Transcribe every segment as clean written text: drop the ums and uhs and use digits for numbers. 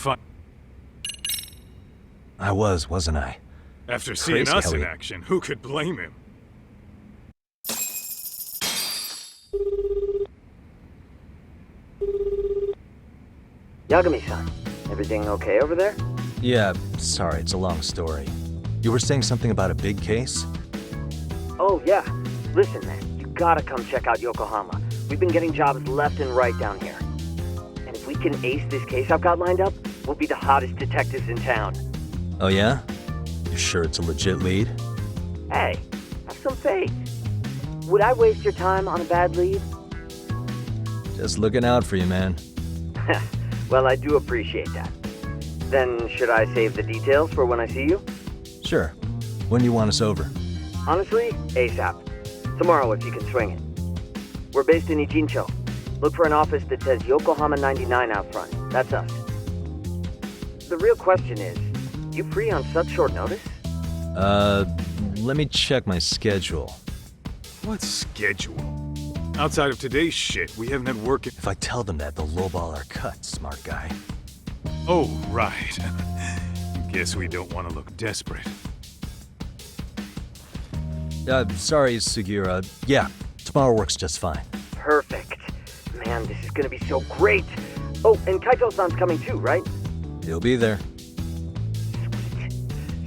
fun. I wasn't I? After seeing Crazy us how in he- action, who could blame him? Yagami-san, everything okay over there? Yeah, sorry, it's a long story. You were saying something about a big case? Oh, yeah. Listen, man, you gotta come check out Yokohama. We've been getting jobs left and right down here. And if we can ace this case I've got lined up, we'll be the hottest detectives in town. Oh yeah? You sure it's a legit lead? Hey, have some faith. Would I waste your time on a bad lead? Just looking out for you, man. Well, I do appreciate that. Then, should I save the details for when I see you? Sure. When do you want us over? Honestly, ASAP. Tomorrow if you can swing it. We're based in Ijincho. Look for an office that says Yokohama 99 out front. That's us. The real question is, you free on such short notice? Let me check my schedule. What schedule? Outside of today's shit, we haven't had work in... If I tell them that, they'll lowball our cut, smart guy. Oh, right. Guess we don't want to look desperate. Sorry, Sugiura. Yeah, tomorrow works just fine. Perfect. Man, this is gonna be so great. Oh, and Kaito-san's coming too, right? He'll be there.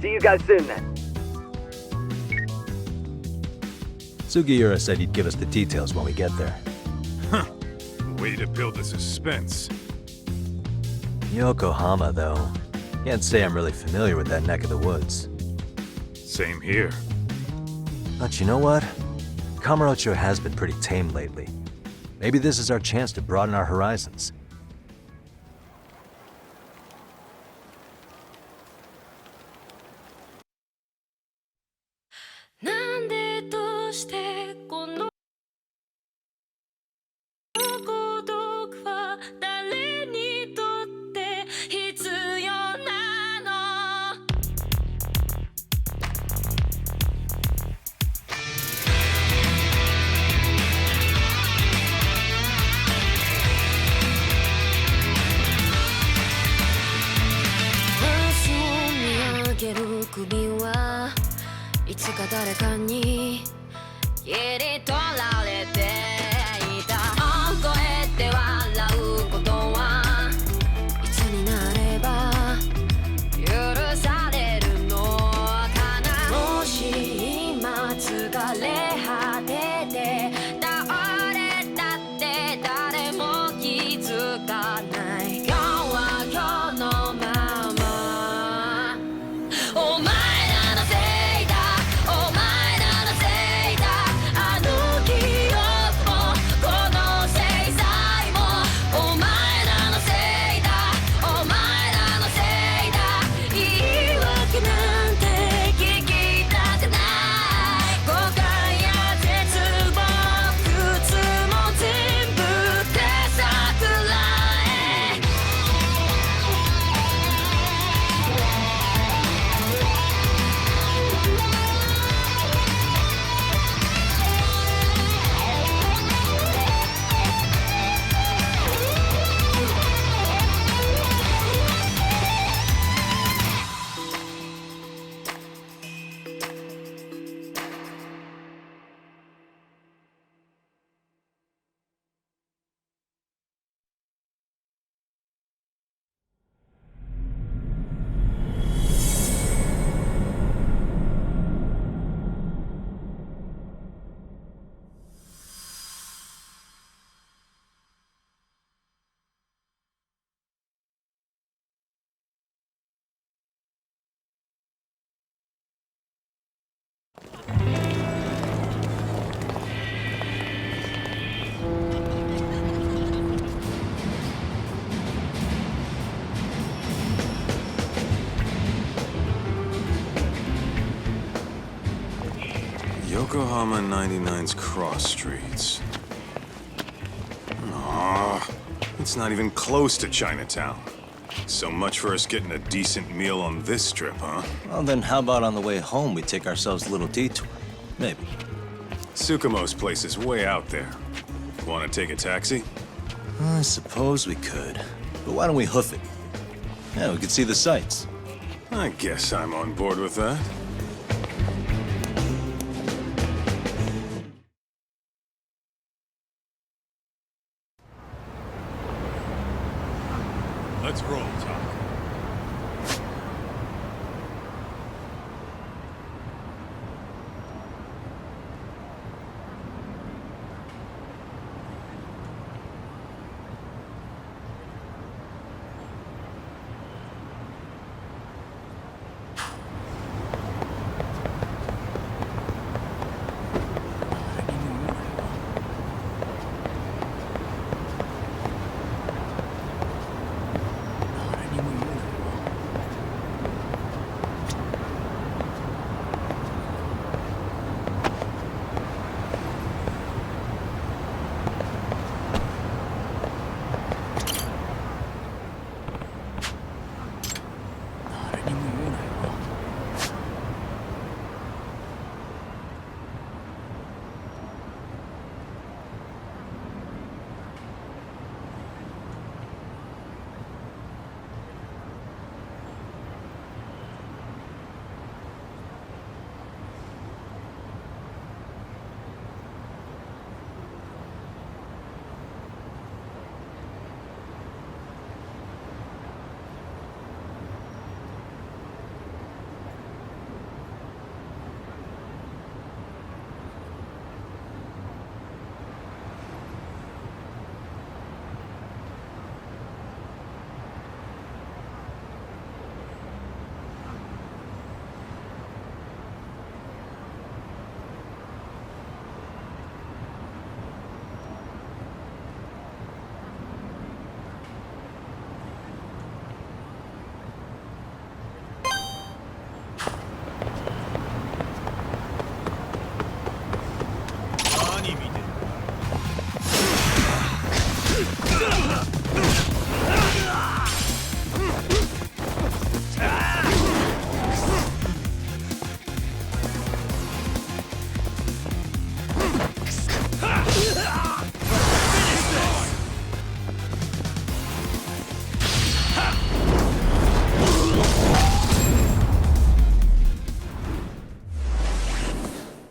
See you guys soon then. Sugiura said he'd give us the details when we get there. Huh. Way to build the suspense. Yokohama, though. Can't say I'm really familiar with that neck of the woods. Same here. But you know what? Kamurocho has been pretty tame lately. Maybe this is our chance to broaden our horizons. Yokohama 99's cross streets. Aw, it's not even close to Chinatown. So much for us getting a decent meal on this strip, huh? Well, then how about on the way home we take ourselves a little detour? Maybe. Tsukumo's place is way out there. Want to take a taxi? I suppose we could. But why don't we hoof it? Yeah, we could see the sights. I guess I'm on board with that. Let's roll, Tom.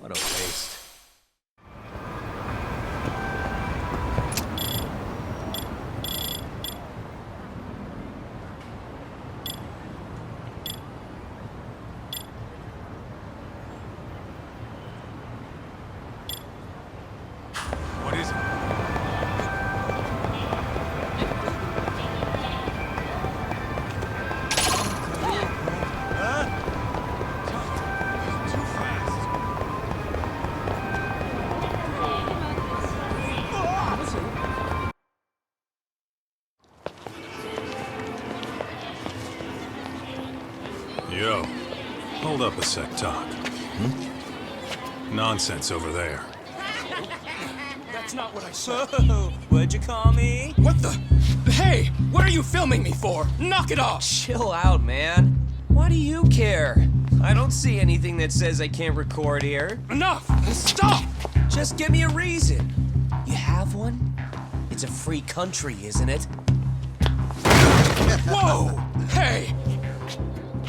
What a waste. What is it? Too fast. Yo, hold up a sec, Doc. Nonsense over there. That's not what I said. What'd you call me? What the? Hey, what are you filming me for? Knock it off! Chill out, man. Why do you care? I don't see anything that says I can't record here. Enough! Stop! Just give me a reason. You have one? It's a free country, isn't it? Whoa! Hey!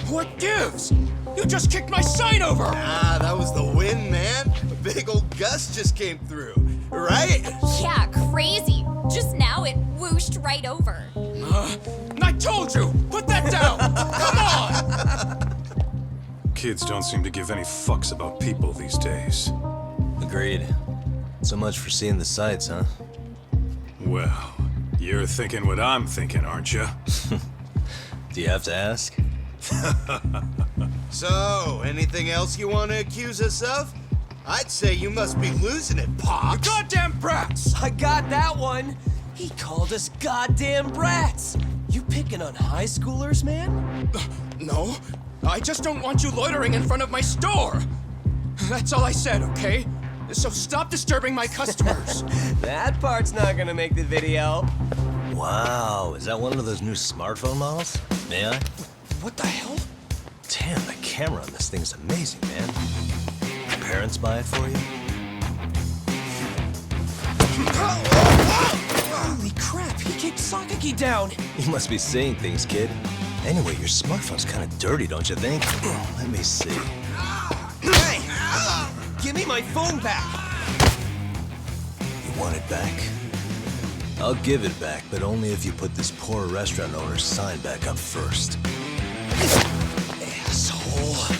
What gives? You just kicked my sign over! Ah, that was the wind, man. A big old gust just came through, right? Yeah, crazy. Just now it whooshed right over. I told you! Put that down! Come on! Kids don't seem to give any fucks about people these days. Agreed. So much for seeing the sights, huh? Well, you're thinking what I'm thinking, aren't you? Do you have to ask? So, anything else you want to accuse us of? I'd say you must be losing it, You Pops. goddamn brats! I got that one. He called us goddamn brats. You picking on high schoolers, man? No, I just don't want you loitering in front of my store. That's all I said, okay? So stop disturbing my customers. That part's not gonna make the video. Wow, is that one of those new smartphone models? May I? What the hell? Damn, the camera on this thing's amazing, man. Your parents buy it for you? Holy crap, he kicked Sakaki down. You must be seeing things, kid. Anyway, your smartphone's kind of dirty, don't you think? Let me see. Hey! Give me my phone back! You want it back? I'll give it back, but only if you put this poor restaurant owner's sign back up first. Asshole.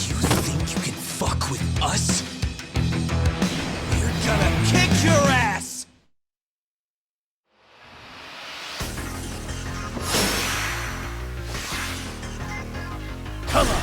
You think you can fuck with us? We're gonna kick your ass! Come on!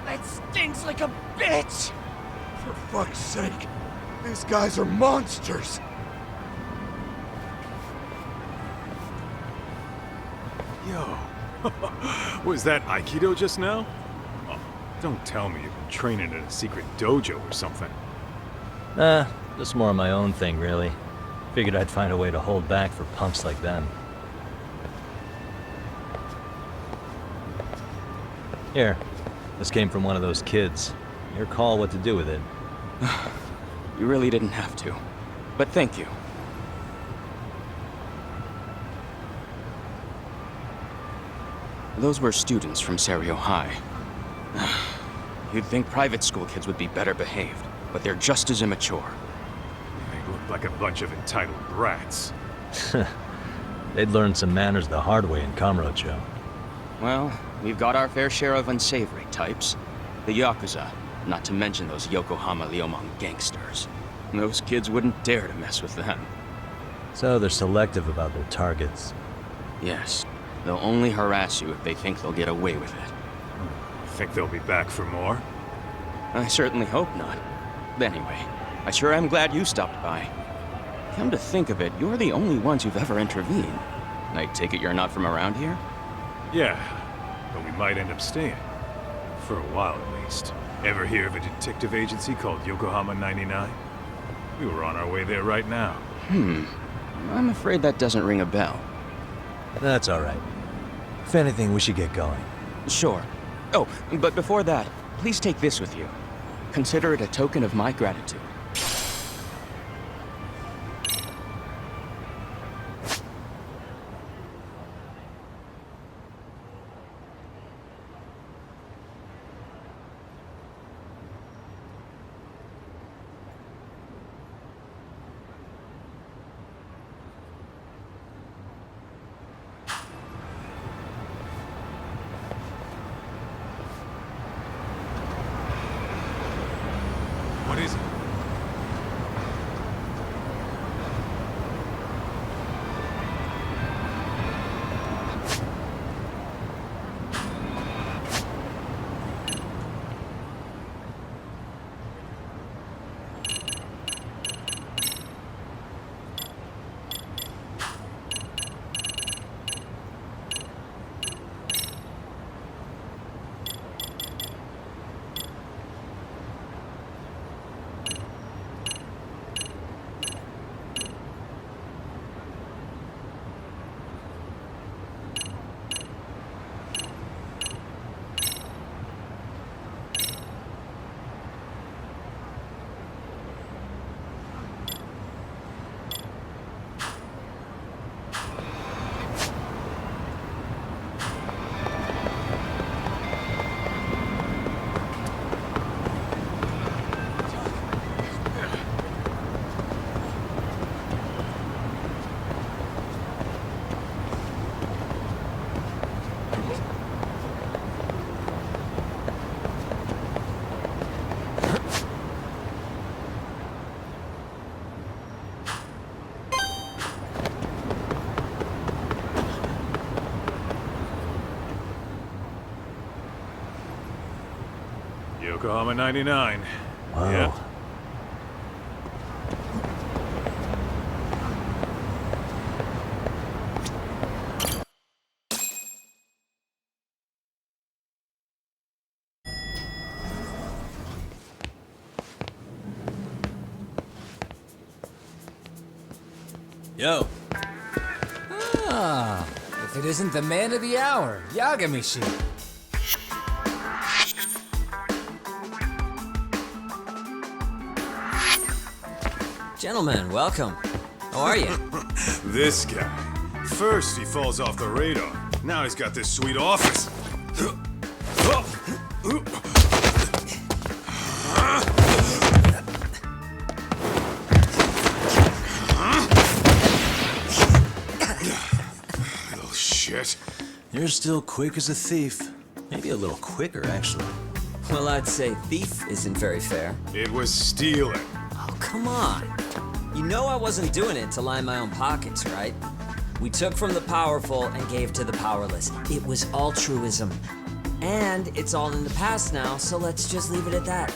That stings like a bitch! For fuck's sake, these guys are monsters! Yo, was that Aikido just now? Oh, don't tell me you've been training in a secret dojo or something. Just more of my own thing, really. Figured I'd find a way to hold back for punks like them. Here, this came from one of those kids. Your call what to do with it. You really didn't have to. But thank you. Those were students from Serio High. You'd think private school kids would be better behaved, but they're just as immature. They look like a bunch of entitled brats. They'd learned some manners the hard way in Kamurocho. Well, we've got our fair share of unsavory types. The Yakuza, not to mention those Yokohama Liomang gangsters. Those kids wouldn't dare to mess with them. So they're selective about their targets. Yes, they'll only harass you if they think they'll get away with it. Think they'll be back for more? I certainly hope not. Anyway, I sure am glad you stopped by. Come to think of it, you're the only ones who've ever intervened. I take it you're not from around here? Yeah, but we might end up staying. For a while, at least. Ever hear of a detective agency called Yokohama 99? We were on our way there right now. I'm afraid that doesn't ring a bell. That's all right. If anything, we should get going. Sure. Oh, but before that, please take this with you. Consider it a token of my gratitude. What is it? Yokohama 99. Wow. Yep. Yo. Ah, if it isn't the man of the hour, Yagamishi. Gentlemen, welcome. How are you? This guy. First he falls off the radar. Now he's got this sweet office. Little shit. You're still quick as a thief. Maybe a little quicker, actually. Well, I'd say thief isn't very fair. It was stealing. Oh, come on. You know I wasn't doing it to line my own pockets, right? We took from the powerful and gave to the powerless. It was altruism. And it's all in the past now, so let's just leave it at that.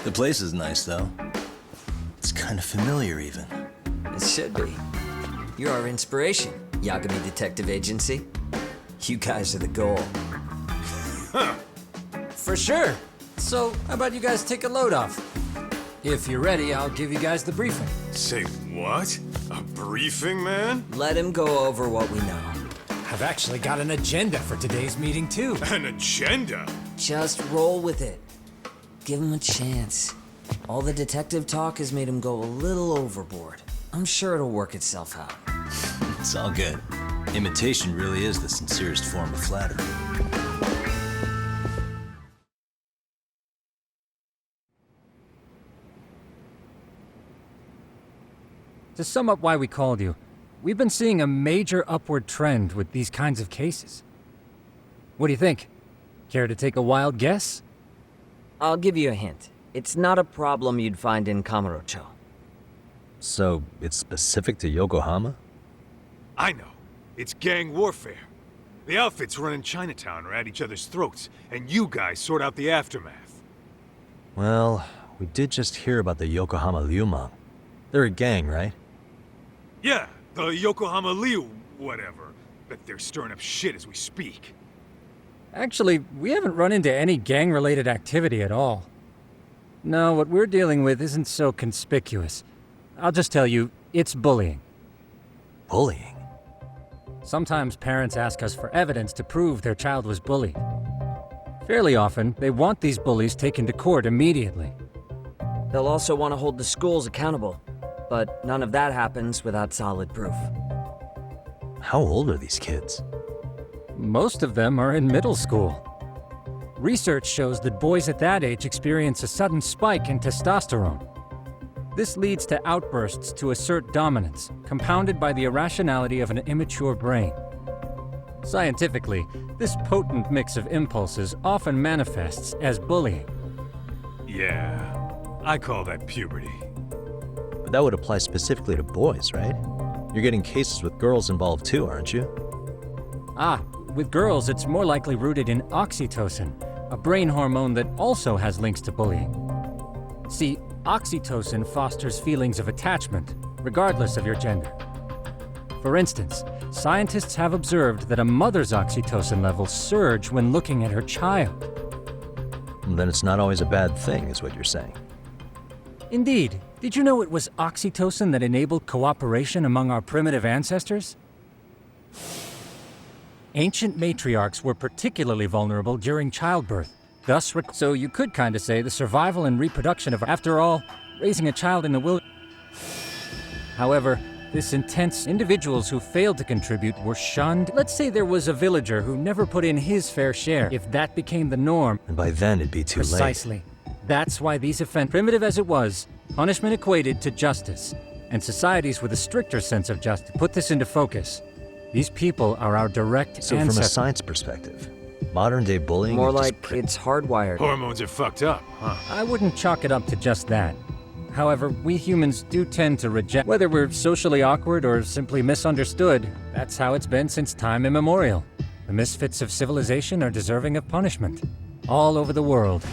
The place is nice, though. It's kind of familiar, even. It should be. You're our inspiration, Yagami Detective Agency. You guys are the goal. For sure. So, how about you guys take a load off? If you're ready, I'll give you guys the briefing. Say what? A briefing, man? Let him go over what we know. I've actually got an agenda for today's meeting, too. An agenda? Just roll with it. Give him a chance. All the detective talk has made him go a little overboard. I'm sure it'll work itself out. It's all good. Imitation really is the sincerest form of flattery. To sum up why we called you, we've been seeing a major upward trend with these kinds of cases. What do you think? Care to take a wild guess? I'll give you a hint. It's not a problem you'd find in Kamurocho. So, it's specific to Yokohama? I know. It's gang warfare. The outfits running Chinatown are at each other's throats, and you guys sort out the aftermath. Well, we did just hear about the Yokohama Liumang. They're a gang, right? Yeah, the Yokohama Liu, whatever. But they're stirring up shit as we speak. Actually, we haven't run into any gang-related activity at all. No, what we're dealing with isn't so conspicuous. I'll just tell you, it's bullying. Bullying? Sometimes parents ask us for evidence to prove their child was bullied. Fairly often, they want these bullies taken to court immediately. They'll also want to hold the schools accountable, but none of that happens without solid proof. How old are these kids? Most of them are in middle school. Research shows that boys at that age experience a sudden spike in testosterone. This leads to outbursts to assert dominance, compounded by the irrationality of an immature brain. Scientifically, this potent mix of impulses often manifests as bullying. Yeah, I call that puberty. But that would apply specifically to boys, right? You're getting cases with girls involved too, aren't you? Ah, with girls it's more likely rooted in oxytocin, a brain hormone that also has links to bullying. See, oxytocin fosters feelings of attachment, regardless of your gender. For instance, scientists have observed that a mother's oxytocin levels surge when looking at her child. Then it's not always a bad thing, is what you're saying. Indeed. Did you know it was oxytocin that enabled cooperation among our primitive ancestors? Ancient matriarchs were particularly vulnerable during childbirth, thus so you could kinda say the survival and reproduction of, after all, raising a child in the wilderness. However, this intense individuals who failed to contribute were shunned. Let's say there was a villager who never put in his fair share. If that became the norm, and by then it'd be too late. Precisely. That's why these offenses, primitive as it was, punishment equated to justice, and societies with a stricter sense of justice. Put this into focus. These people are our direct So ancestors. from a science perspective, modern-day bullying More is just like it's hardwired. Hormones are fucked up, huh? I wouldn't chalk it up to just that. However, we humans do tend to reject. Whether we're socially awkward or simply misunderstood, that's how it's been since time immemorial. The misfits of civilization are deserving of punishment. All over the world.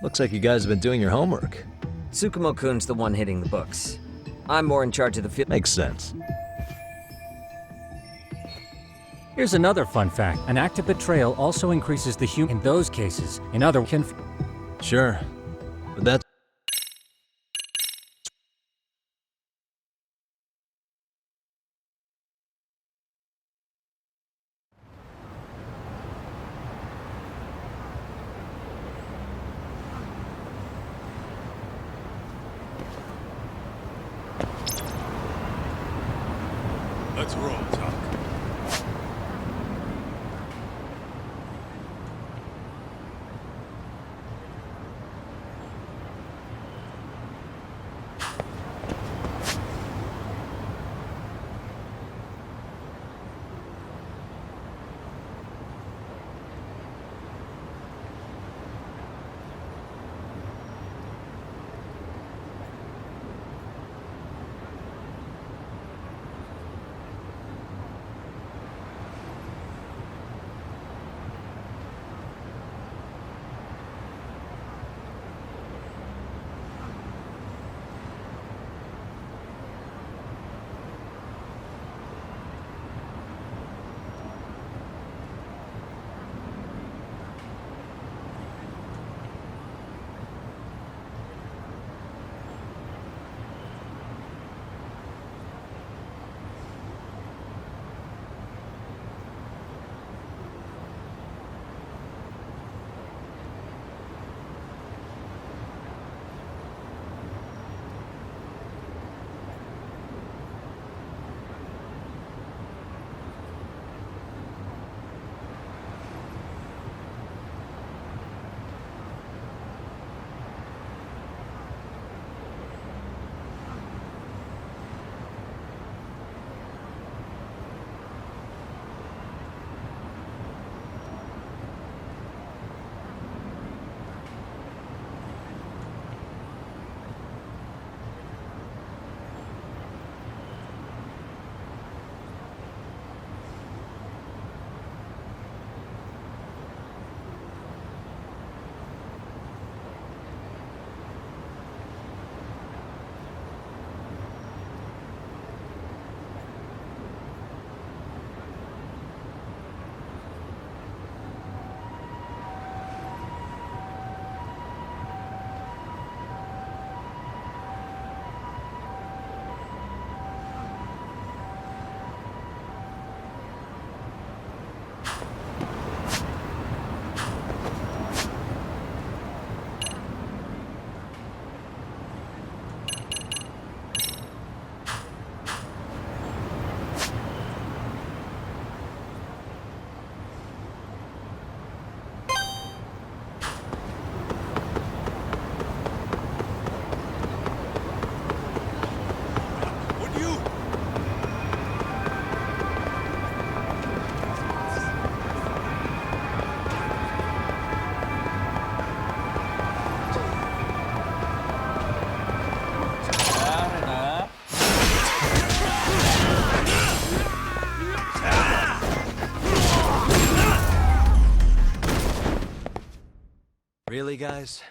Looks like you guys have been doing your homework. Tsukumo-kun's the one hitting the books. I'm more in charge of the field. Makes sense. Here's another fun fact. An act of betrayal also increases the in those cases. In other Sure, but that's... Let's roll, Tuck. Really, guys?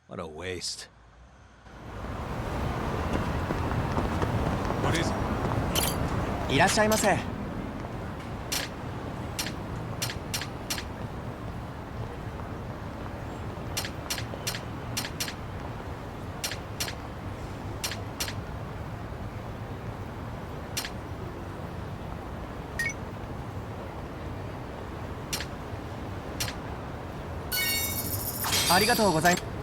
What a waste. What is it? いらっしゃいませ。ありがとうございます。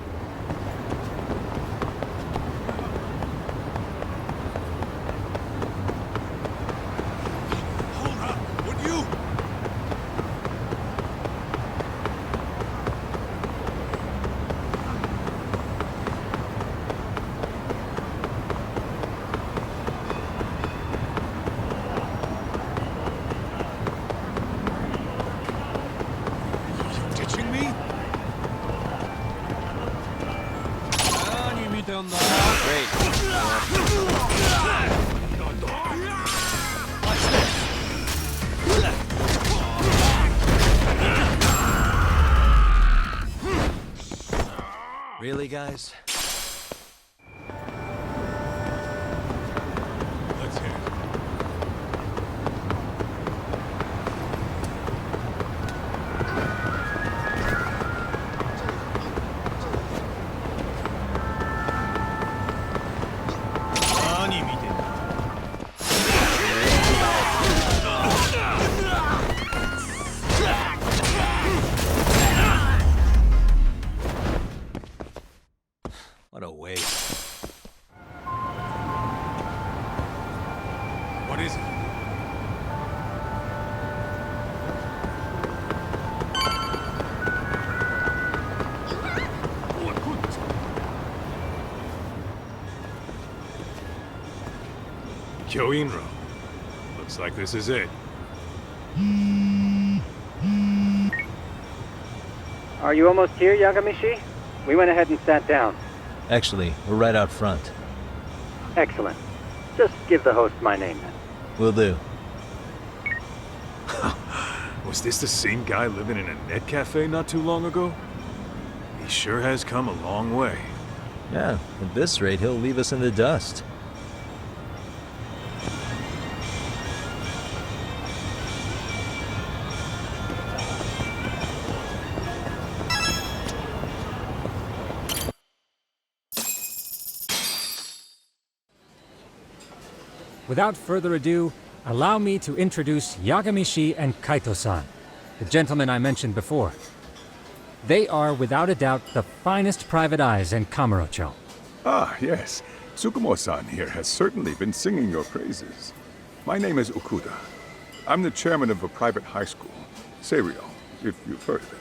Really, guys? Let's hit it. What a waste. What is it? Kyoinro. Looks like this is it. Are you almost here, Yagamishi? We went ahead and sat down. Actually, we're right out front. Excellent. Just give the host my name then. Will do. Was this the same guy living in a net cafe not too long ago? He sure has come a long way. Yeah, at this rate, he'll leave us in the dust. Without further ado, allow me to introduce Yagamishi and Kaito-san, the gentlemen I mentioned before. They are, without a doubt, the finest private eyes in Kamurocho. Ah, yes. Tsukumo-san here has certainly been singing your praises. My name is Okuda. I'm the chairman of a private high school, Seirio, if you've heard of it.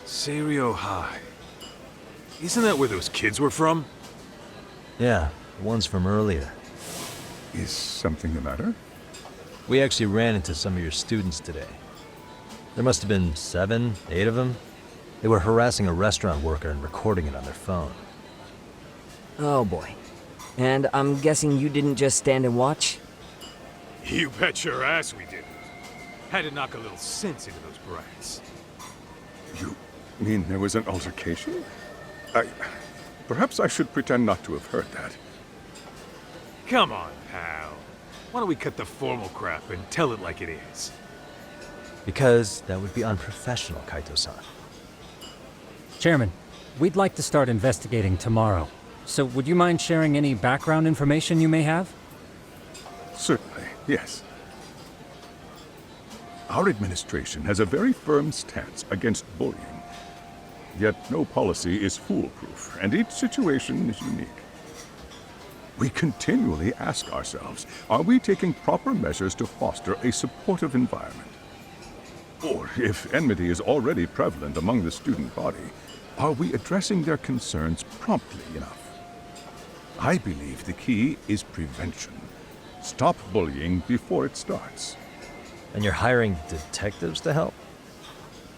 Seirio High. Isn't that where those kids were from? Yeah, the ones from earlier. Is something the matter? We actually ran into some of your students today. There must have been 7, 8 of them. They were harassing a restaurant worker and recording it on their phone. Oh boy. And I'm guessing you didn't just stand and watch? You bet your ass we didn't. Had to knock a little sense into those brats. You mean there was an altercation? Perhaps I should pretend not to have heard that. Come on, pal. Why don't we cut the formal crap and tell it like it is? Because that would be unprofessional, Kaito-san. Chairman, we'd like to start investigating tomorrow. So would you mind sharing any background information you may have? Certainly, yes. Our administration has a very firm stance against bullying. Yet no policy is foolproof, and each situation is unique. We continually ask ourselves, are we taking proper measures to foster a supportive environment? Or, if enmity is already prevalent among the student body, are we addressing their concerns promptly enough? I believe the key is prevention. Stop bullying before it starts. And you're hiring detectives to help?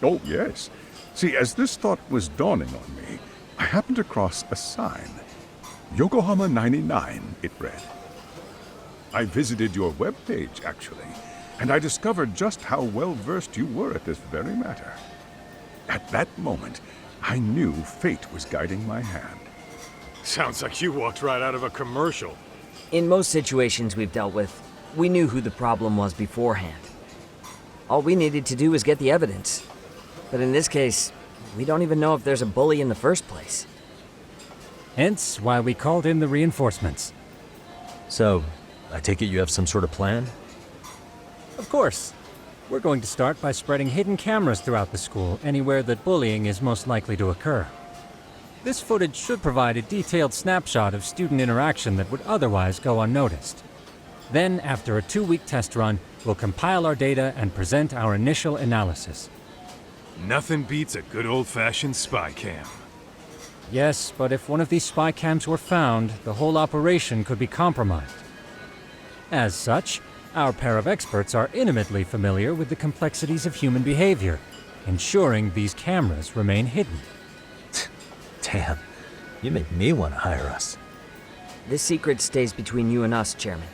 Oh, yes. See, as this thought was dawning on me, I happened across a sign. Yokohama 99, it read. I visited your webpage, actually, and I discovered just how well-versed you were at this very matter. At that moment, I knew fate was guiding my hand. Sounds like you walked right out of a commercial. In most situations we've dealt with, we knew who the problem was beforehand. All we needed to do was get the evidence. But in this case, we don't even know if there's a bully in the first place. Hence why we called in the reinforcements. So, I take it you have some sort of plan? Of course. We're going to start by spreading hidden cameras throughout the school, anywhere that bullying is most likely to occur. This footage should provide a detailed snapshot of student interaction that would otherwise go unnoticed. Then, after a 2-week test run, we'll compile our data and present our initial analysis. Nothing beats a good old-fashioned spy cam. Yes, but if one of these spy cams were found, the whole operation could be compromised. As such, our pair of experts are intimately familiar with the complexities of human behavior, ensuring these cameras remain hidden. Damn, you make me want to hire us. This secret stays between you and us, Chairman.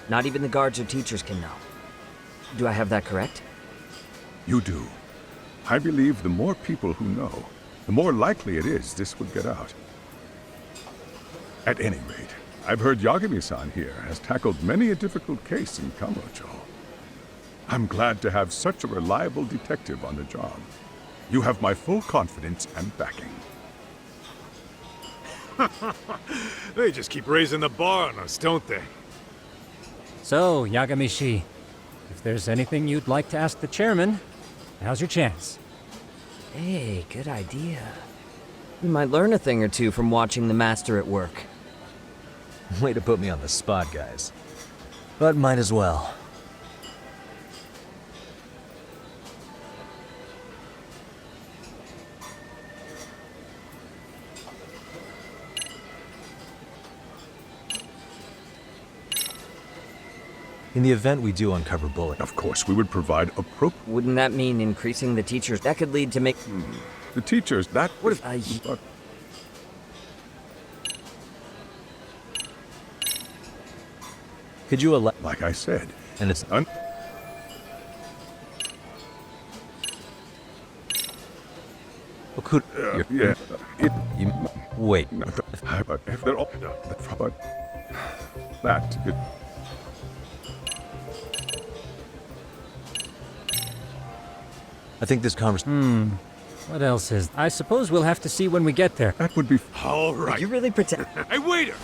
Not even the guards or teachers can know. Do I have that correct? You do. I believe the more people who know, the more likely it is this would get out. At any rate, I've heard Yagami-san here has tackled many a difficult case in Kamurocho. I'm glad to have such a reliable detective on the job. You have my full confidence and backing. They just keep raising the bar on us, don't they? So, Yagami-shi, if there's anything you'd like to ask the chairman, now's your chance. Hey, good idea. We might learn a thing or two from watching the master at work. Way to put me on the spot, guys. But might as well. In the event we do uncover bullying, Of course, we would provide appropriate... Wouldn't that mean increasing the teachers? That could lead to make... The teachers, that... What if... But could you allow... like I said, And it's... Well, could... yeah, You... Wait. but if they're all... But that... I think this conversation... What else is... I suppose we'll have to see when we get there. That would be... All right. You really pretend... Hey, waiter!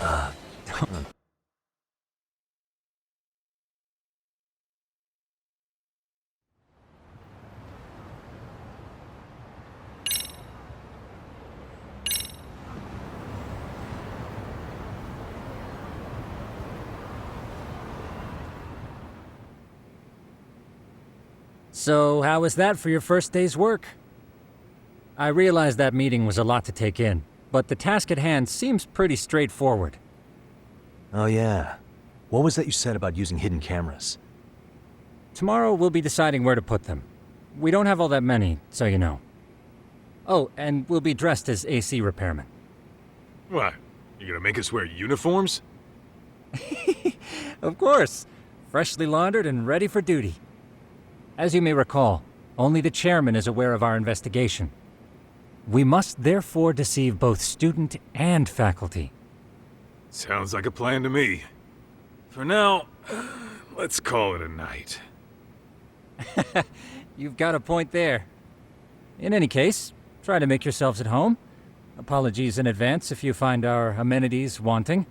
So, how was that for your first day's work? I realize that meeting was a lot to take in, but the task at hand seems pretty straightforward. Oh, yeah. What was that you said about using hidden cameras? Tomorrow we'll be deciding where to put them. We don't have all that many, so you know. Oh, and we'll be dressed as AC repairmen. What? You gonna make us wear uniforms? Of course! Freshly laundered and ready for duty. As you may recall, only the chairman is aware of our investigation. We must therefore deceive both student and faculty. Sounds like a plan to me. For now, let's call it a night. You've got a point there. In any case, try to make yourselves at home. Apologies in advance if you find our amenities wanting.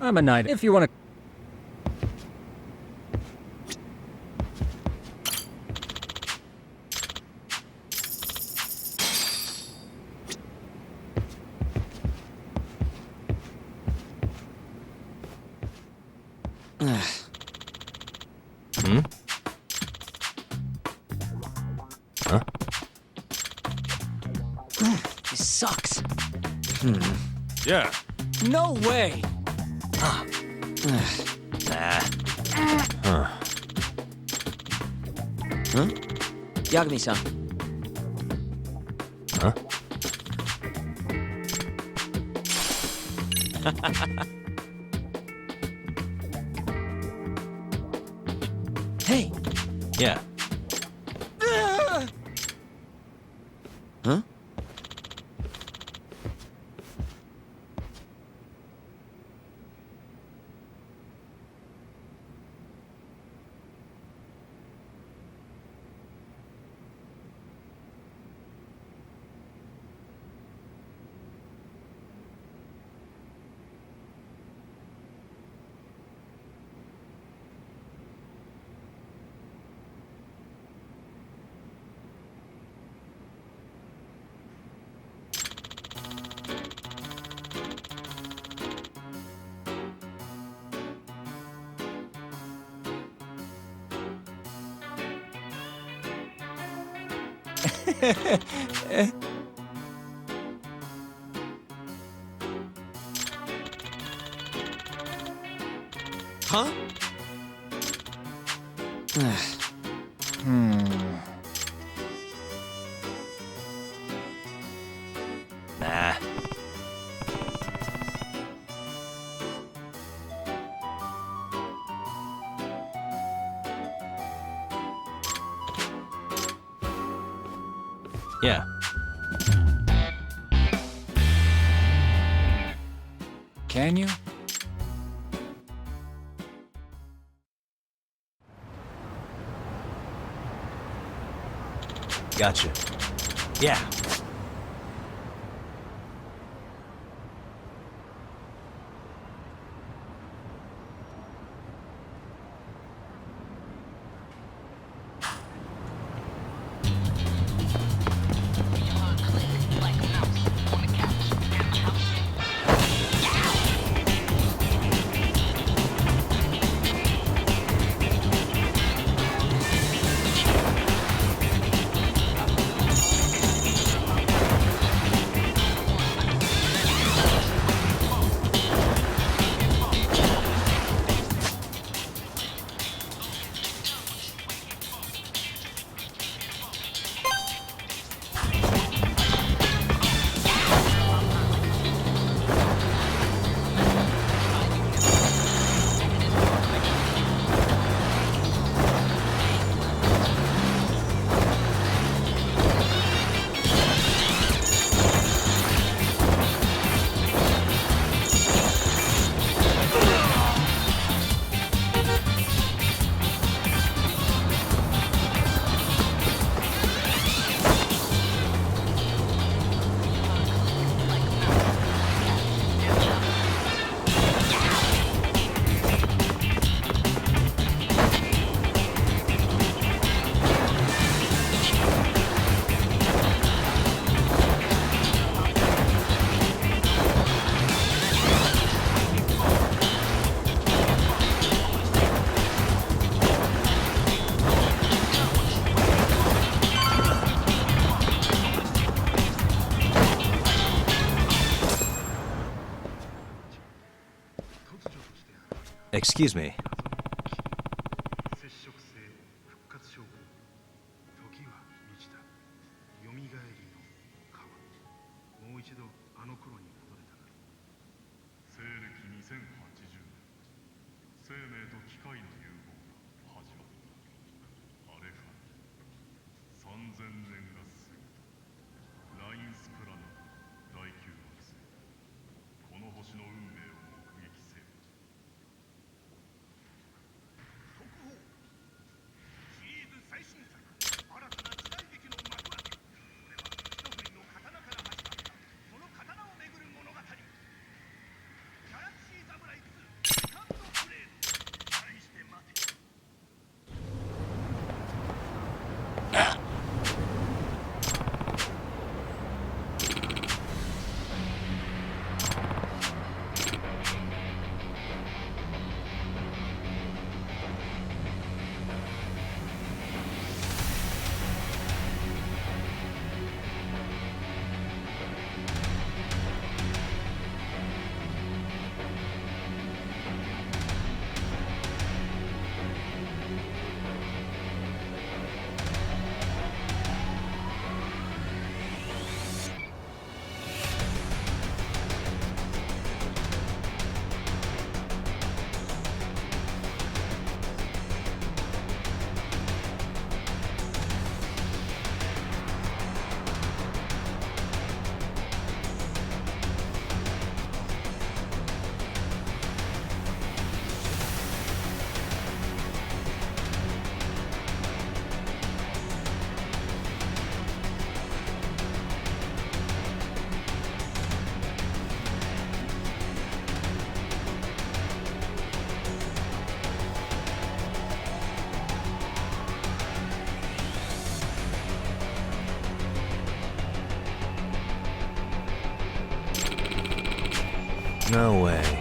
I'm a knight. If you want to... Huh? This sucks. Yeah. No way! Huh? Yagami-san. Huh? Hey! Yeah. Huh? Huh? Nah. Yeah. Can you? Gotcha. Yeah. Excuse me. No way.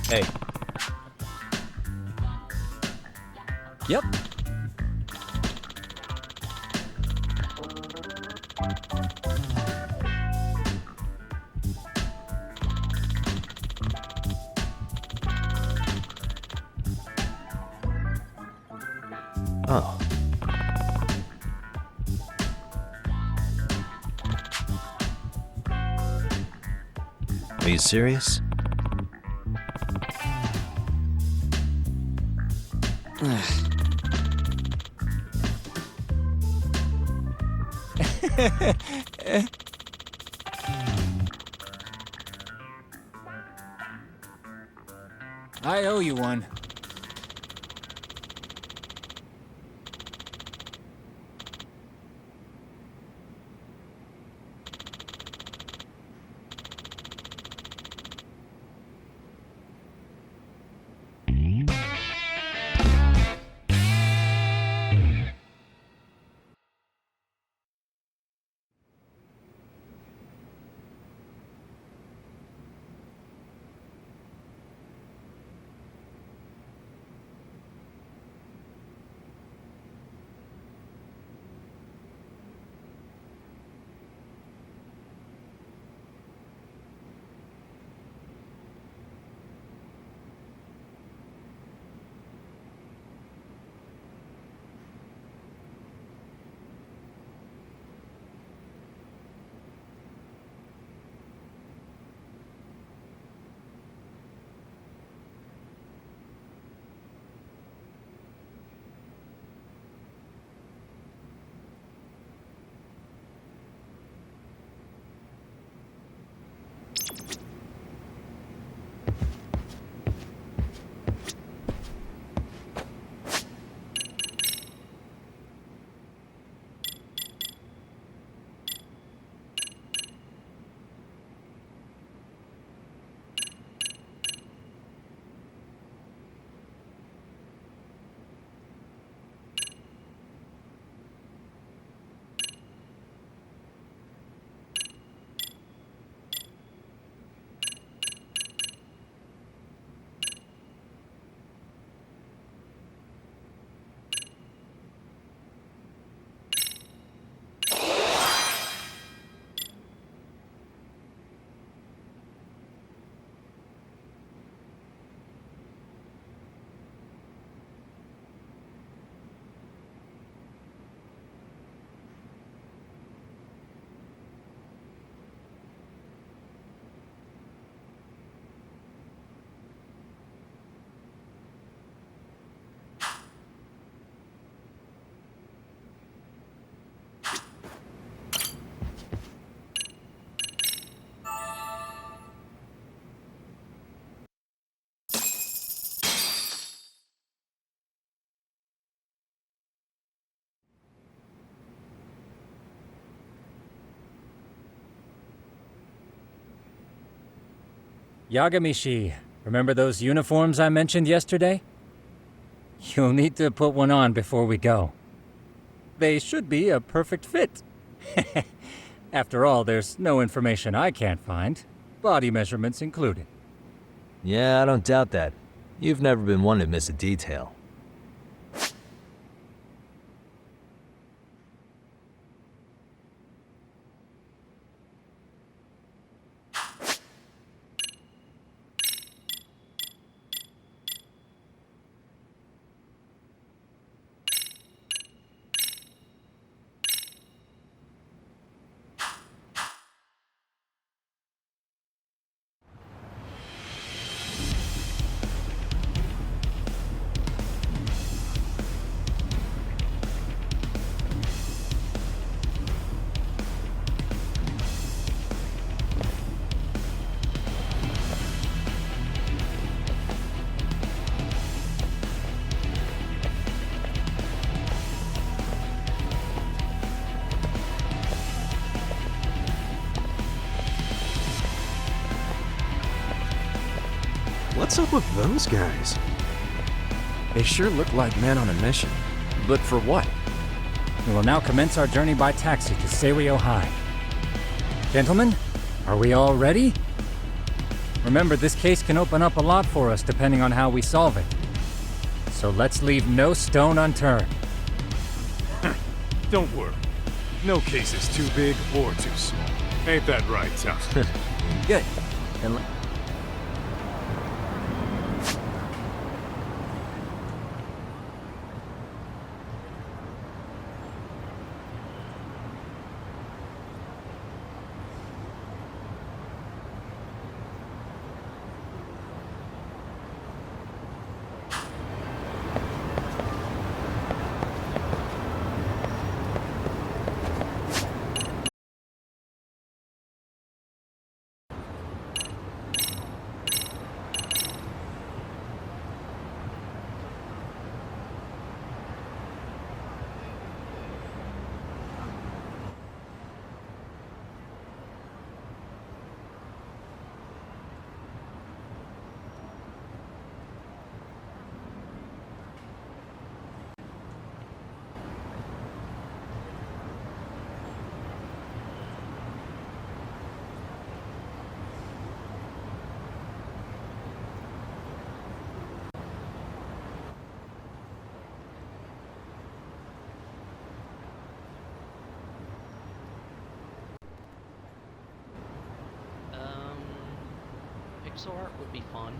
Hey. Yep. Oh. Are you serious? I owe you one. Yagamishi, remember those uniforms I mentioned yesterday? You'll need to put one on before we go. They should be a perfect fit. After all, there's no information I can't find, body measurements included. Yeah, I don't doubt that. You've never been one to miss a detail. What's up with those guys? They sure look like men on a mission. But for what? We will now commence our journey by taxi to Serio High. Gentlemen, are we all ready? Remember, this case can open up a lot for us depending on how we solve it. So let's leave no stone unturned. Don't worry. No case is too big or too small. Ain't that right, Tom? Good. Then pixel art would be fun.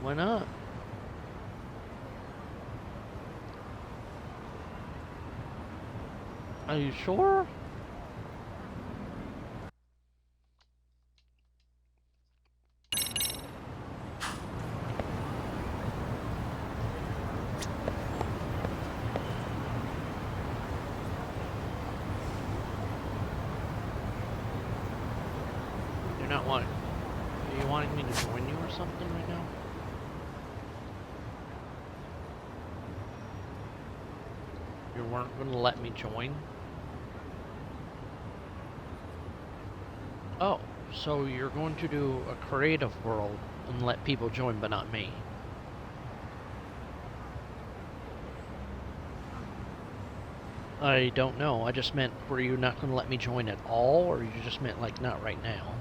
Why not? Are you sure? Are you wanting me to join you or something right now? You weren't going to let me join? Oh, so you're going to do a creative world and let people join, but not me. I don't know. I just meant, were you not going to let me join at all, or you just meant, like, not right now?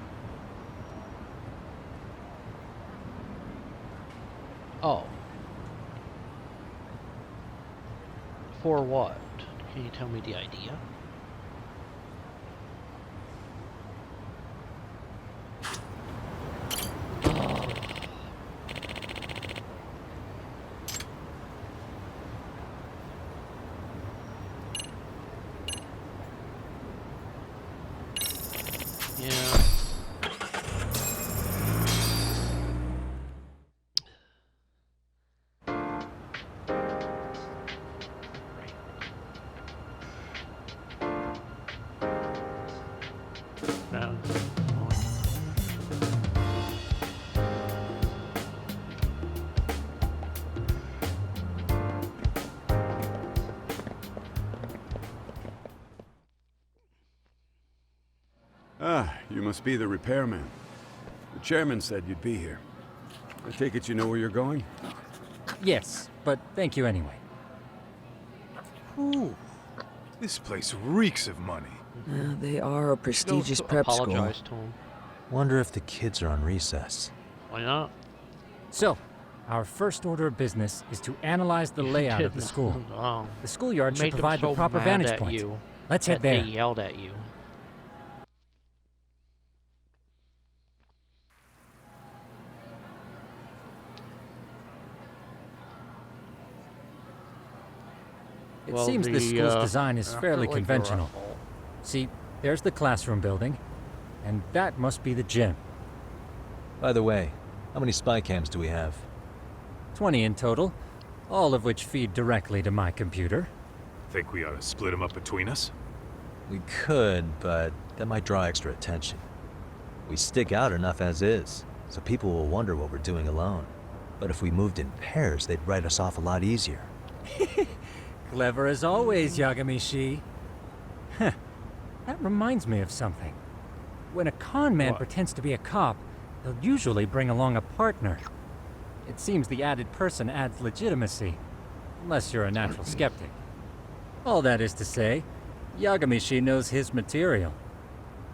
Oh. For what? Can you tell me the idea? Yeah. Ah, you must be the repairman. The chairman said you'd be here. I take it you know where you're going? Yes, but thank you anyway. Ooh, this place reeks of money. They are a prestigious prep school. Apologize to him. Wonder if the kids are on recess. Why not? So, our first order of business is to analyze the layout of the school. The schoolyard should provide the proper vantage point. Let's head there. They yelled at you. It seems this school's design is fairly conventional. See, there's the classroom building, and that must be the gym. By the way, how many spy cams do we have? 20 in total, all of which feed directly to my computer. Think we ought to split them up between us? We could, but that might draw extra attention. We stick out enough as is, so people will wonder what we're doing alone. But if we moved in pairs, they'd write us off a lot easier. Clever as always, Yagami-shi. Heh. That reminds me of something. When a con man pretends to be a cop, they'll usually bring along a partner. It seems the added person adds legitimacy, unless you're a natural skeptic. All that is to say, Yagami-shi knows his material.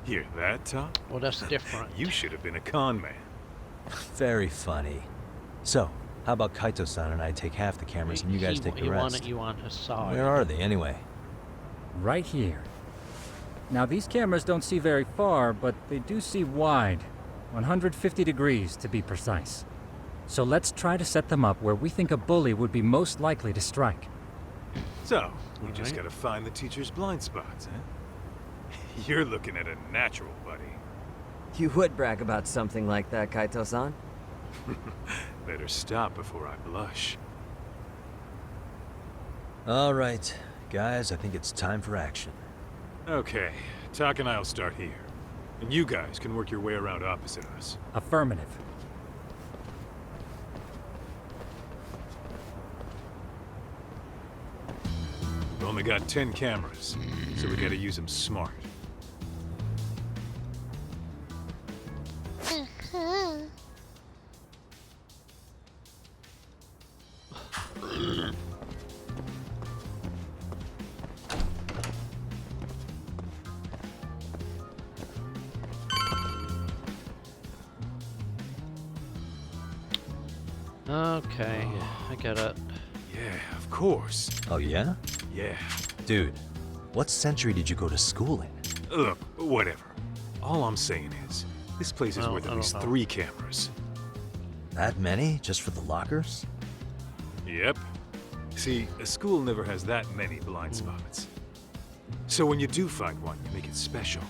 Hear that, Tom? Well, that's different. You should have been a con man. Very funny. So, how about Kaito-san and I take half the cameras and you guys take the rest? You on his side. Where are they, anyway? Right here. Now, these cameras don't see very far, but they do see wide. 150 degrees, to be precise. So let's try to set them up where we think a bully would be most likely to strike. So, we just gotta find the teacher's blind spots, huh? You're looking at a natural, buddy. You would brag about something like that, Kaito-san. Better stop before I blush. All right, guys, I think it's time for action. Okay, Tak and I'll start here. And you guys can work your way around opposite us. Affirmative. We've only got 10 cameras, so we gotta use them smart. Okay, I get it. Yeah, of course. Oh, yeah? Yeah. Dude, what century did you go to school in? Look, whatever. All I'm saying is, this place is worth at least 3 cameras. That many? Just for the lockers? Yep. See, a school never has that many blind spots. So when you do find one, you make it special.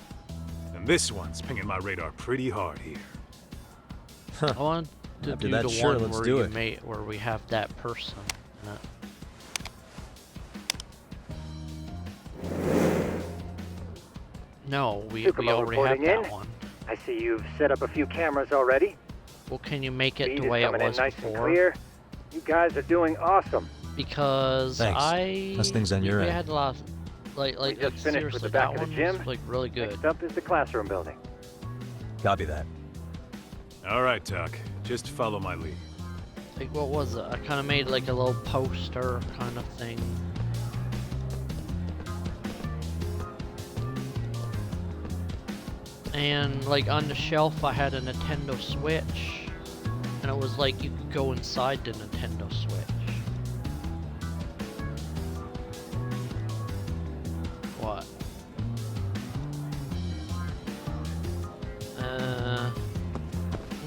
And this one's pinging my radar pretty hard here. I want to After do that, the sure, one let's where do you it. where we have that person. in it. No, we already have that one. I see you've set up a few cameras already. Well, can you make it Speed the is way it coming in was nice and before? clear. You guys are doing awesome. Because Thanks. That's things on your we end. had a lot, like We just finished seriously, with the back that of the one gym. was like really good. Next up is the classroom building. Copy that. All right, Tak. Just follow my lead. Like, what was it? I kind of made like a little poster kind of thing. And like on the shelf, I had a Nintendo Switch, and it was like you could go inside the Nintendo Switch. What? I'm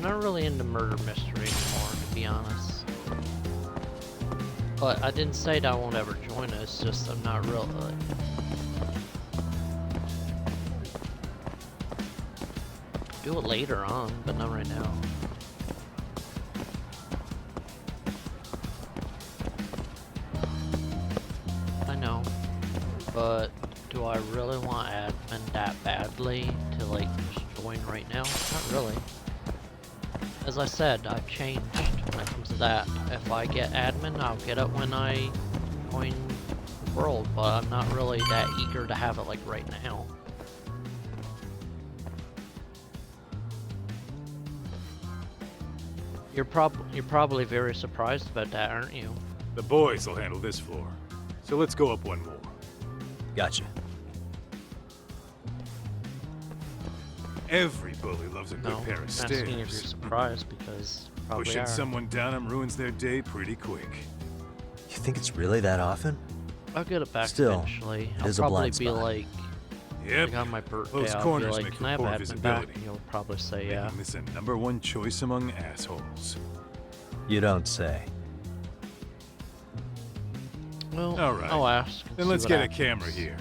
not really into murder mystery anymore, to be honest. But I didn't say that I won't ever join it, it's just I'm not real. Do it later on, but not right now. I know, but do I really want admin that badly to like just join right now? Not really. As I said, I've changed when it comes to that. If I get admin, I'll get it when I join the world, but I'm not really that eager to have it like right now. You're probably very surprised about that, aren't you? The boys will handle this floor. So let's go up one more. Gotcha. Every bully loves a good No, pair of I'm stairs. asking if you're surprised because you probably Pushing are. someone down them ruins their day pretty quick. You think it's really that often? I'll get it back Still, eventually. it I'll is a probably blind be spot. like, Yep. like on my birthday, Close I'll be corners like, make can I have for poor admin back? visibility. And you'll probably say, yeah. Making this a #1 choice among assholes. You don't say. Well, All right. I'll ask. and Then see let's what get a happens. camera here.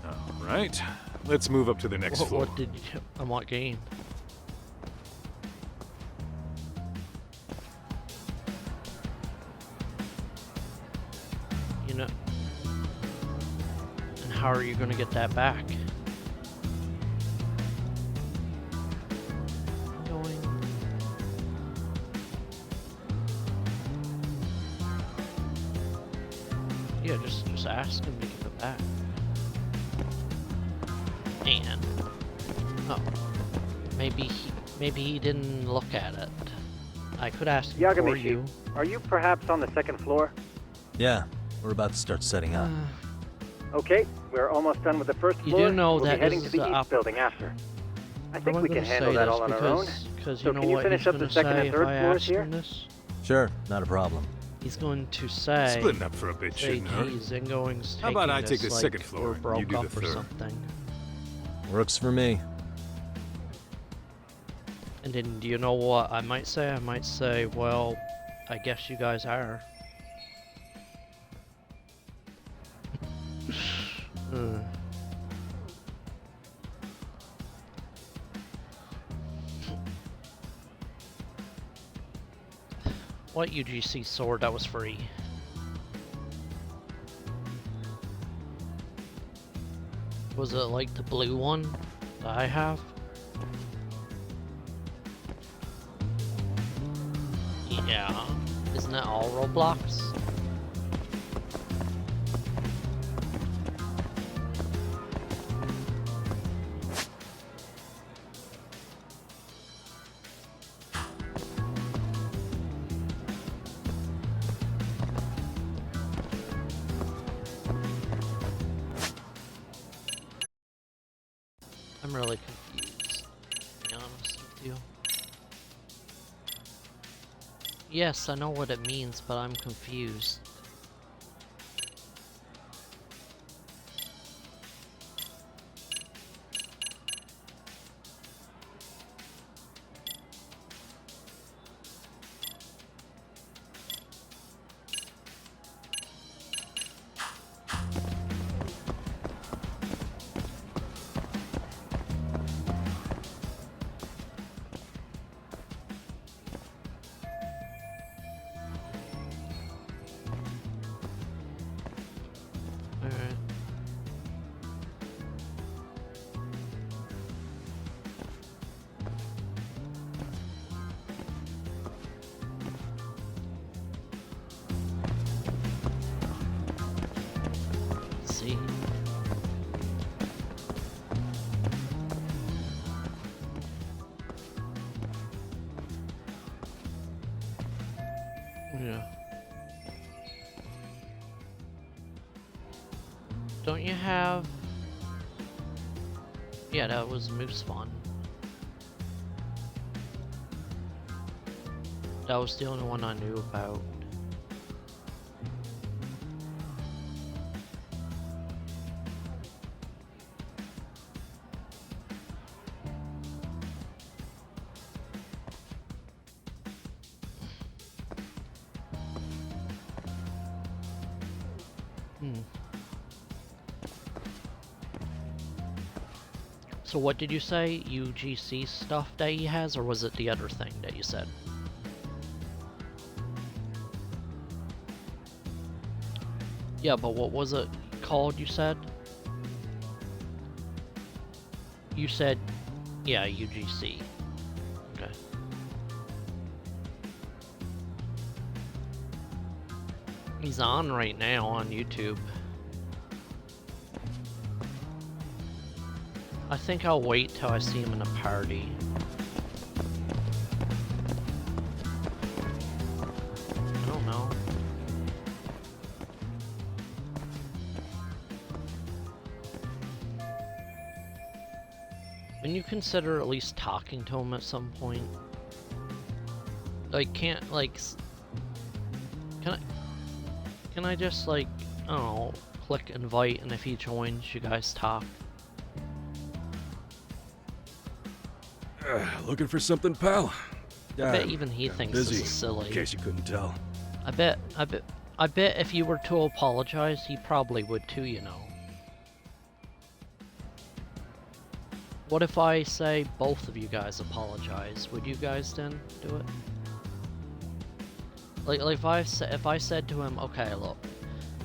All right. Let's move up to the next floor. What did you, on what game? You know, and how are you going to get that back? Yeah, just ask him to give it back. And oh, maybe he didn't look at it. I could ask him for you. Are you perhaps on the second floor? Yeah, we're about to start setting up. Okay, we're almost done with the first You floor. do know we'll that be heading is to the the east upper- building after. I think I'm we gonna can handle say that this all on our own. because So you know can you what finish he's up the gonna second say and if third I floors ask here? him this? Sure, not a problem. He's going to say, Splitting up for a bit shouldn't hurt. geez, Ingoing's How about taking I take this the like second floor we're and broke you do up the or third? something. Works for me. And then, do you know what I might say? I might say, well, I guess you guys are. What UGC sword that was free? Was it like the blue one that I have? Yeah. Isn't that all Roblox? I'm really confused, to be honest with you. Yes, I know what it means, but I'm confused. Alright. See. Yeah. Don't you have... Yeah, that was moose spawn. That was the only one I knew about. So what did you say? UGC stuff that he has, or was it the other thing that you said? Yeah, but what was it called, you said? You said, yeah, UGC. Okay. He's on right now on YouTube. I think I'll wait till I see him in a party. I don't know. When you consider at least talking to him at some point? Like, can't, like... Can I just, like, I don't know, click invite, and if he joins, you guys talk? Looking for something, pal? I bet even he thinks this is silly. In case you couldn't tell. I bet if you were to apologize, he probably would too, you know. What if I say both of you guys apologize? Would you guys then do it? Like if I said to him, okay, look,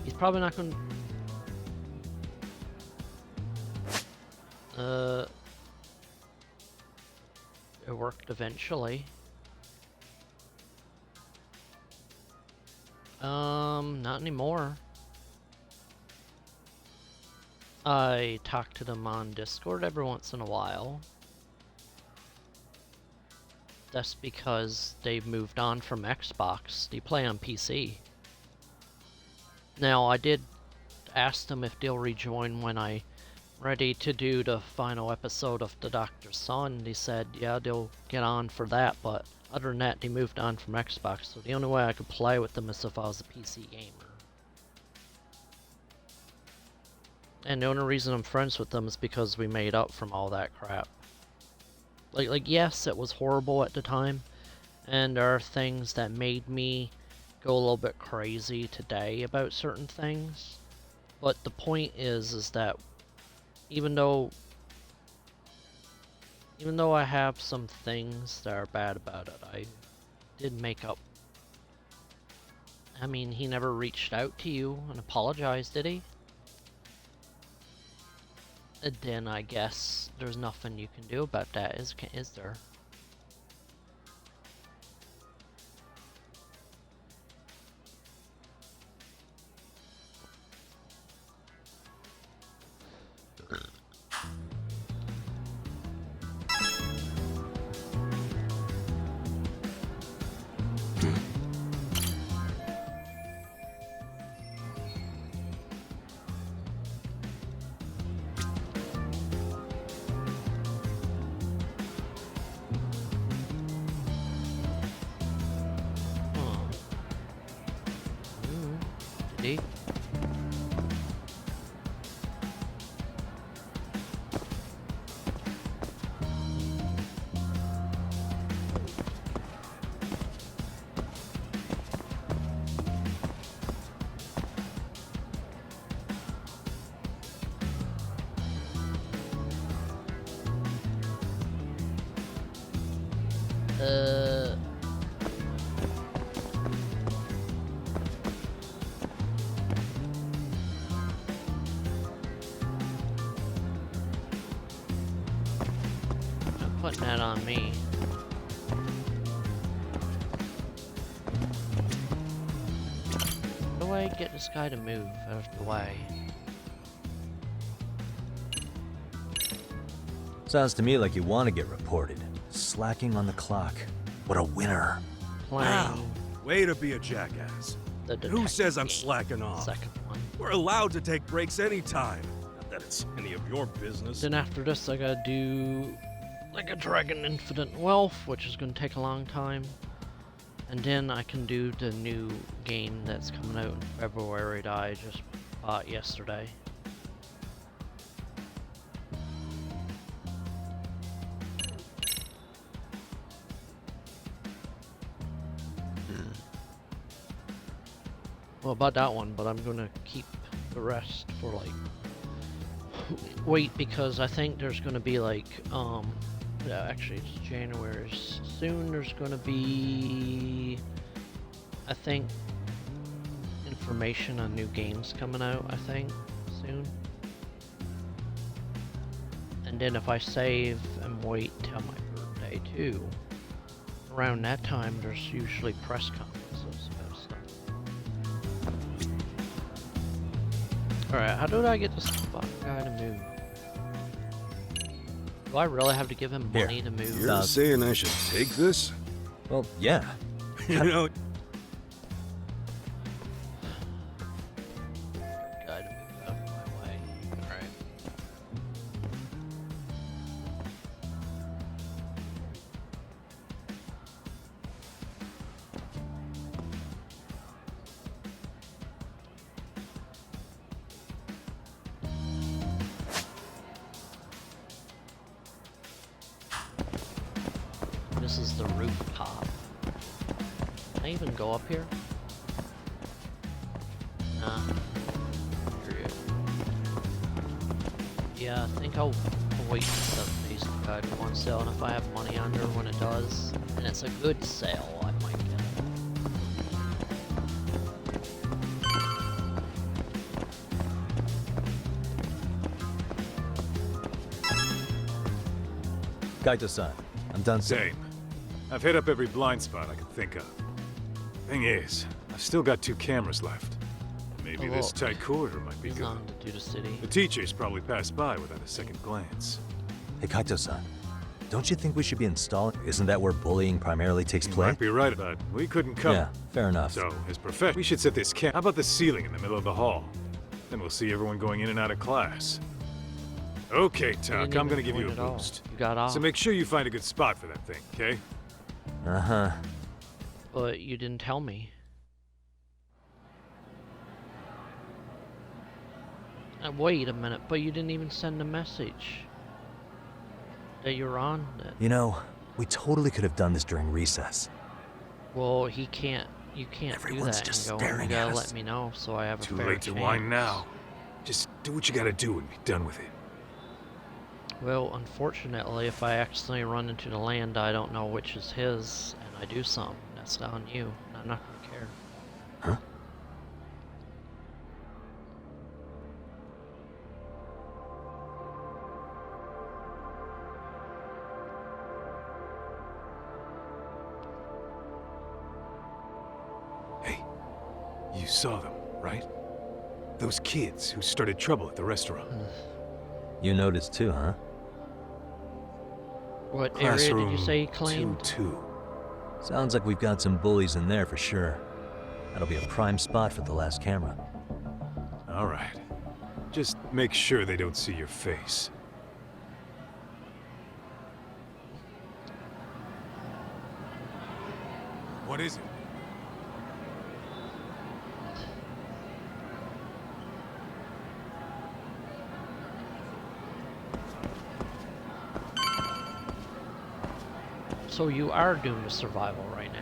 he's probably not gonna. It worked eventually. Not anymore. I talk to them on Discord every once in a while. That's because they've moved on from Xbox. They play on PC. Now, I did ask them if they'll rejoin when I'm ready to do the final episode of The Doctor's Son. They said, yeah, they'll get on for that, but other than that, they moved on from Xbox, so the only way I could play with them is if I was a PC gamer. And the only reason I'm friends with them is because we made up from all that crap. Like, yes, it was horrible at the time, and there are things that made me go a little bit crazy today about certain things, but the point is that even though I have some things that are bad about it, I did make up. I mean, he never reached out to you and apologized, did he? And then I guess there's nothing you can do about that, is there? Did he? Putting that on me. How do I get this guy to move out of the way? Sounds to me like you want to get reported. Slacking on the clock. What a winner. Wow. Way to be a jackass. Who says I'm slacking off? Second one. We're allowed to take breaks anytime. Not that it's any of your business. Then after this I gotta do like a Dragon Infinite Wealth, which is gonna take a long time. And then I can do the new game that's coming out in February that I just bought yesterday. Well, about that one, but I'm gonna keep the rest for like wait, because I think there's gonna be like yeah, actually it's January soon. There's gonna be, I think, information on new games coming out, I think, soon. And then if I save and wait till my birthday too, around that time there's usually press conferences about stuff. Alright, how do I get this fucking guy to move? Do I really have to give him money to move? You're saying I should take this? Well, yeah. You know... Guy to move out of my way. Alright. This is the rooftop. Can I even go up here? Nah. Yeah, I think I'll wait to set the basement guide for one sale, and if I have money under when it does, and it's a good sale, I might get it. Kaito-san, I'm done. Same. I've hit up every blind spot I could think of. Thing is, I've still got 2 cameras left. Maybe Maybe this tight corridor might be good. Designed to do the city. The teachers probably passed by without a second glance. Hey, Kaito-san, don't you think we should be installing? Isn't that where bullying primarily takes You place? might be right, but we couldn't cover. Yeah, fair enough. So, as professionals, we should set this camp. How about the ceiling in the middle of the hall? Then we'll see everyone going in and out of class. Okay, Tuck, I'm gonna give you a boost. You got off. So make sure you find a good spot for that thing, okay? Uh-huh. But you didn't tell me. Wait a minute, but you didn't even send a message that you're on it. You know, we totally could have done this during recess. Well, he can't. You can't Everyone's do that just and go. You staring gotta at let us. me know so I have a Too fair late to chance. whine now. Just do what you gotta do and be done with it. Well, unfortunately, if I accidentally run into the land I don't know which is his, and I do something, that's on you. And I'm not gonna care. Huh? Hey, you saw them, right? Those kids who started trouble at the restaurant. You noticed too, huh? What area did you say he claimed? 2-2. Sounds like we've got some bullies in there for sure. That'll be a prime spot for the last camera. All right. Just make sure they don't see your face. What is it? So you are doomed to survival right now.